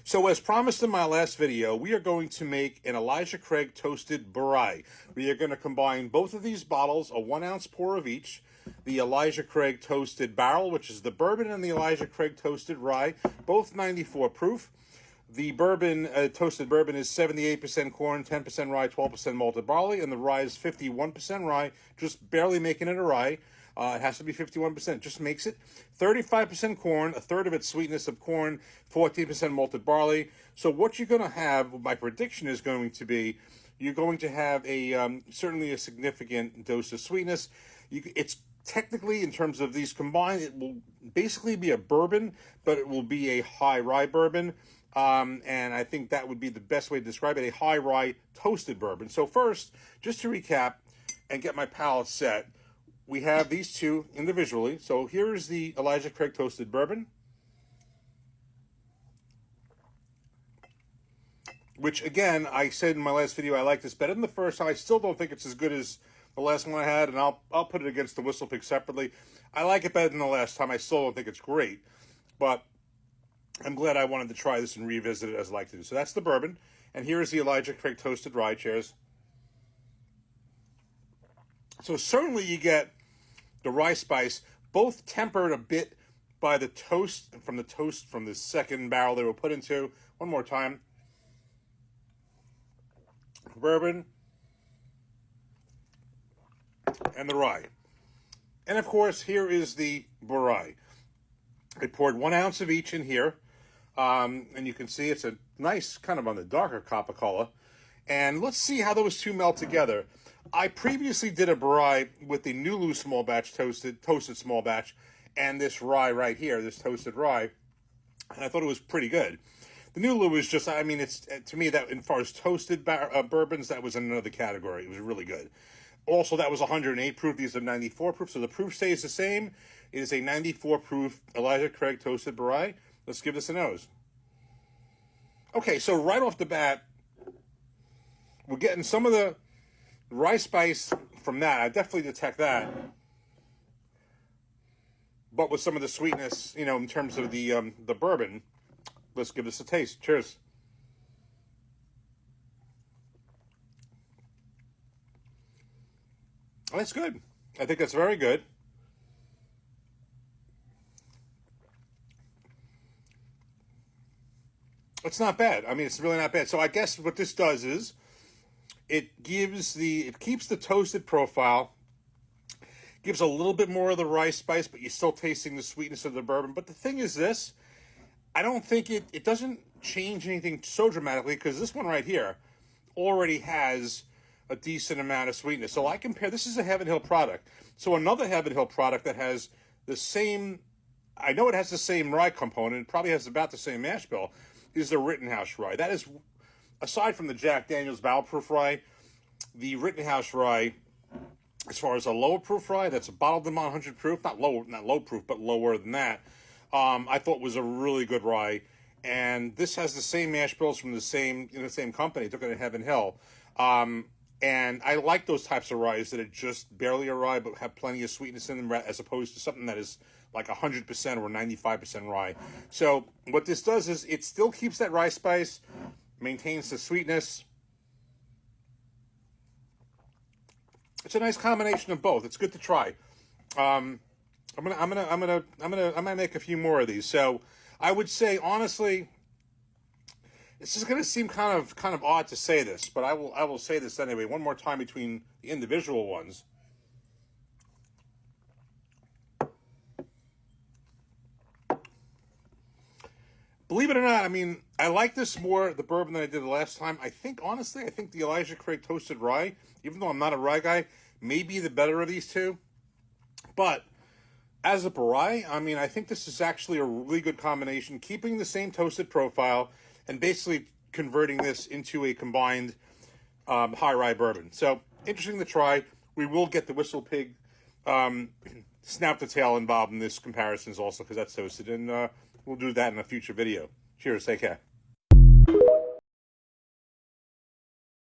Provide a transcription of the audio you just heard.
So as promised in my last video, we are going to make an Elijah Craig Toasted Bourye. We are going to combine both of these bottles, a 1 ounce pour of each, the Elijah Craig Toasted Barrel, which is the bourbon, and the Elijah Craig Toasted Rye, both 94 proof. The bourbon, toasted bourbon, is 78% corn, 10% rye, 12% malted barley, and the rye is 51% rye, just barely making it a rye. It has to be 51%, just makes it. 35% corn, a third of its sweetness of corn, 14% malted barley. So what you're going to have, my prediction is going to be, you're going to have a certainly a significant dose of sweetness. It's technically, in terms of these combined, it will basically be a bourbon, but it will be a high rye bourbon. And I think that would be the best way to describe it, a high rye toasted bourbon. So first, just to recap and get my palate set, we have these two individually. So here's the Elijah Craig Toasted Bourbon, which again, I said in my last video, I like this better than the first time. I still don't think it's as good as the last one I had, and I'll put it against the Whistle Pig separately. I like it better than the last time. I still don't think it's great, but I'm glad I wanted to try this and revisit it as I like to do. So that's the bourbon, and here's the Elijah Craig Toasted Rye. Cheers. So certainly you get the rye spice, both tempered a bit by the toast from the second barrel they were put into. One more time. Bourbon and the rye. And of course, here is the Bourye. I poured 1 ounce of each in here. And you can see it's a nice, kind of on the darker copper color. And let's see how those two melt together. I previously did a Bourye with the Nulu small batch toasted small batch, and this rye right here, this toasted rye, and I thought it was pretty good. The Nulu was just, I mean, it's to me that as far as toasted bourbons, that was in another category. It was really good. Also, that was 108 proof. These are 94 proof, so the proof stays the same. It is a 94 proof Elijah Craig Toasted Bourye. Let's give this a nose. Okay, so right off the bat, we're getting some of the rye spice from that. I definitely detect that. But with some of the sweetness, you know, in terms of the bourbon, let's give this a taste. Cheers. That's good. I think that's very good. It's not bad. I mean, it's really not bad. So I guess what this does is it keeps the toasted profile, gives a little bit more of the rice spice, but you're still tasting the sweetness of the bourbon. But the thing is this, I don't think it doesn't change anything so dramatically, because this one right here already has a decent amount of sweetness. So I compare, this is a Heaven Hill product. So another Heaven Hill product that has the same, I know it has the same rye component, it probably has about the same mash bill, is the Rittenhouse Rye. That is, aside from the Jack Daniel's Barrel Proof Rye, the Rittenhouse Rye, as far as a lower proof rye, that's a bottled in 100 proof, not low proof, but lower than that, I thought was a really good rye. And this has the same mash bills from the same company, took it to Heaven Hill. And I like those types of ryes that are just barely a rye, but have plenty of sweetness in them, as opposed to something that is like 100% or 95% rye. So what this does is it still keeps that rye spice, maintains the sweetness. It's a nice combination of both. It's good to try. I'm gonna make a few more of these. So I would say, honestly, this is going to seem kind of odd to say this, but I will say this anyway. One more time between the individual ones. Believe it or not, I mean, I like this more, the bourbon, than I did the last time. Honestly, I think the Elijah Craig Toasted Rye, even though I'm not a rye guy, may be the better of these two. But as a Bourye, I mean, I think this is actually a really good combination, keeping the same toasted profile and basically converting this into a combined high rye bourbon. So interesting to try. We will get the Whistle Pig Snap the Tail involved in this comparisons also, because that's toasted, and we'll do that in a future video. Cheers, take care.